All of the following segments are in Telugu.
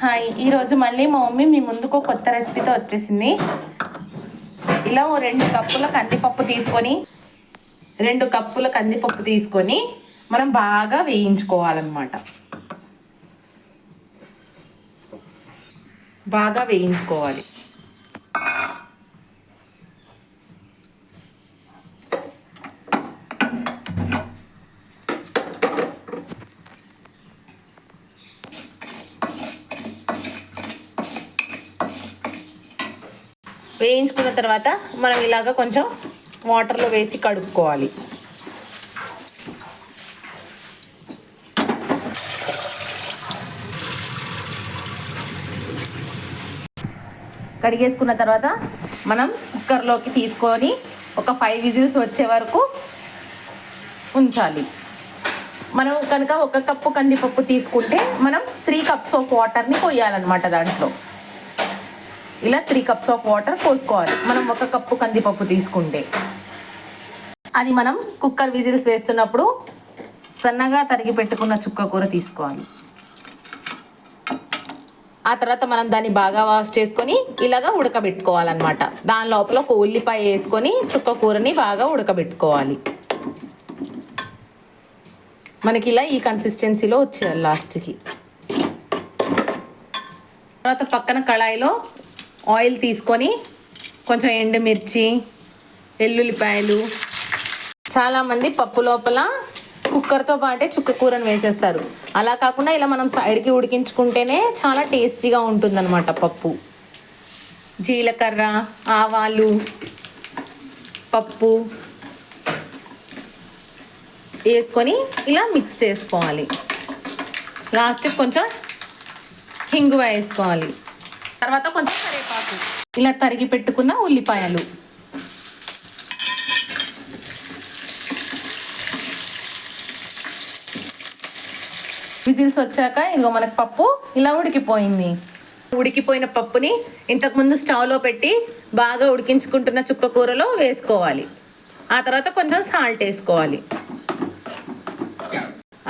హాయ్, ఈరోజు మళ్ళీ మా మమ్మీ మీ ముందుకు కొత్త రెసిపీతో వచ్చేసింది. ఇలా 2 కప్పుల కందిపప్పు తీసుకొని మనం బాగా వేయించుకోవాలన్నమాట. బాగా వేయించుకోవాలి. వేయించుకున్న తర్వాత మనం ఇలాగ కొంచెం వాటర్లో వేసి కడుక్కోవాలి. కడిగేసుకున్న తర్వాత మనం కుక్కర్లోకి తీసుకొని ఒక 5 విజిల్స్ వచ్చే వరకు ఉంచాలి. మనం కనుక 1 కప్పు కందిపప్పు తీసుకుంటే మనం 3 కప్స్ ఆఫ్ వాటర్ని పోయాలన్నమాట. దాంట్లో ఇలా 3 కప్స్ ఆఫ్ వాటర్ పోసుకోవాలి. మనం 1 కప్పు కందిపప్పు తీసుకుంటే అది మనం కుక్కర్ విజిల్స్ వేస్తున్నప్పుడు సన్నగా తరిగి పెట్టుకున్న చుక్క కూర తీసుకోవాలి. ఆ తర్వాత మనం దాన్ని బాగా వాష్ చేసుకొని ఇలాగా ఉడకబెట్టుకోవాలన్నమాట. దాని లోపల ఒక ఉల్లిపాయ వేసుకొని చుక్క కూరని బాగా ఉడకబెట్టుకోవాలి. మనకి ఇలా ఈ కన్సిస్టెన్సీలో వచ్చేయాలి లాస్ట్కి. తర్వాత పక్కన కళాయిలో ఆయిల్ తీసుకొని కొంచెం ఎండుమిర్చి, వెల్లుల్లిపాయలు, చాలామంది పప్పు లోపల కుక్కర్తో పాటే చుక్క కూరని వేసేస్తారు. అలా కాకుండా ఇలా మనం సైడ్కి ఉడికించుకుంటేనే చాలా టేస్టీగా ఉంటుందన్నమాట పప్పు. జీలకర్ర, ఆవాలు, పప్పు వేసుకొని ఇలా మిక్స్ చేసుకోవాలి. లాస్ట్కి కొంచెం హింగువ వేసుకోవాలి. తర్వాత కొంచెం కరివేపాకు, ఇలా తరిగి పెట్టుకున్న ఉల్లిపాయలు, విజిల్స్ వచ్చాక ఇదిగో మనకు పప్పు ఇలా ఉడికిపోయింది. ఉడికిపోయిన పప్పుని ఇంతకుముందు స్టవ్లో పెట్టి బాగా ఉడికించుకుంటున్న చుక్క కూరలో వేసుకోవాలి. ఆ తర్వాత కొంచెం సాల్ట్ వేసుకోవాలి.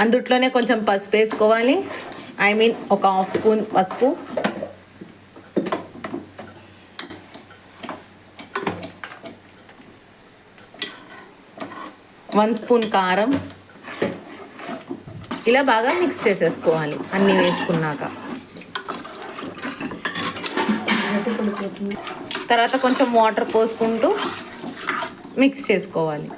అందుట్లోనే కొంచెం పసుపు వేసుకోవాలి. ఒక 1/2 స్పూన్ పసుపు, 1 స్పూన్ కారం. ఇలా బాగా మిక్స్ చేసేసుకోవాలి అన్నీ వేసుకున్నాక. తర్వాత కొంచెం వాటర్ పోసుకుంటూ మిక్స్ చేసుకోవాలి.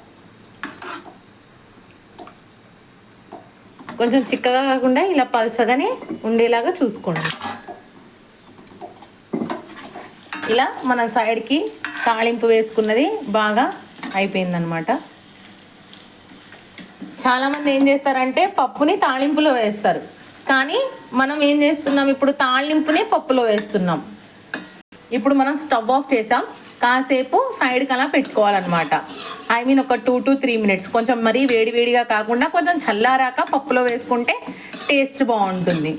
కొంచెం చిక్కగా కాకుండా ఇలా పల్చగానే ఉండేలాగా చూసుకోండి. ఇలా మనం సైడ్కి తాళింపు వేసుకున్నది బాగా అయిపోయిందనమాట. చాలామంది ఏం చేస్తారంటే పప్పుని తాళింపులో వేస్తారు, కానీ మనం ఏం చేస్తున్నాం, ఇప్పుడు తాళింపుని పప్పులో వేస్తున్నాం. ఇప్పుడు మనం స్టవ్ ఆఫ్ చేసాం, కాసేపు సైడ్కి అలా పెట్టుకోవాలన్నమాట. ఒక 2 to 3 మినిట్స్. కొంచెం మరీ వేడివేడిగా కాకుండా కొంచెం చల్లారాక పప్పులో వేసుకుంటే టేస్ట్ బాగుంటుంది.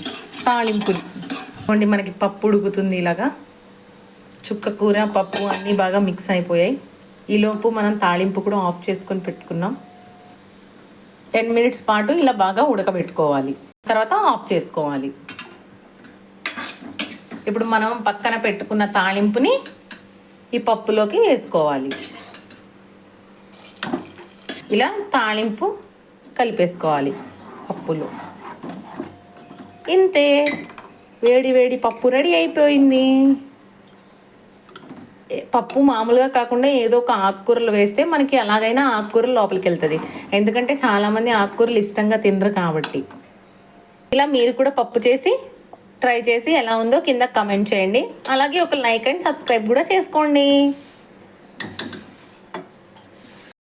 తాళింపుని మనకి పప్పు ఉడుకుతుంది. ఇలాగా చుక్క కూర, పప్పు అన్నీ బాగా మిక్స్ అయిపోయాయి. ఈలోపు మనం తాళింపు కూడా ఆఫ్ చేసుకొని పెట్టుకున్నాం. 10 మినిట్స్ పాటు ఇలా బాగా ఉడకబెట్టుకోవాలి. తర్వాత ఆఫ్ చేసుకోవాలి. ఇప్పుడు మనం పక్కన పెట్టుకున్న తాళింపుని ఈ పప్పులోకి వేసుకోవాలి. ఇలా తాళింపు కలిపేసుకోవాలి పప్పులో. ఇంతే, వేడి వేడి పప్పు రెడీ అయిపోయింది. పప్పు మామూలుగా కాకుండా ఏదో ఒక ఆకుకూరలు వేస్తే మనకి ఎలాగైనా ఆకుకూరలు లోపలికి వెళ్తుంది. ఎందుకంటే చాలామంది ఆకుకూరలు ఇష్టంగా తినరు కాబట్టి. ఇలా మీరు కూడా పప్పు చేసి ట్రై చేసి ఎలా ఉందో కింద కమెంట్ చేయండి. అలాగే ఒక లైక్ అండ్ సబ్స్క్రైబ్ కూడా చేసుకోండి.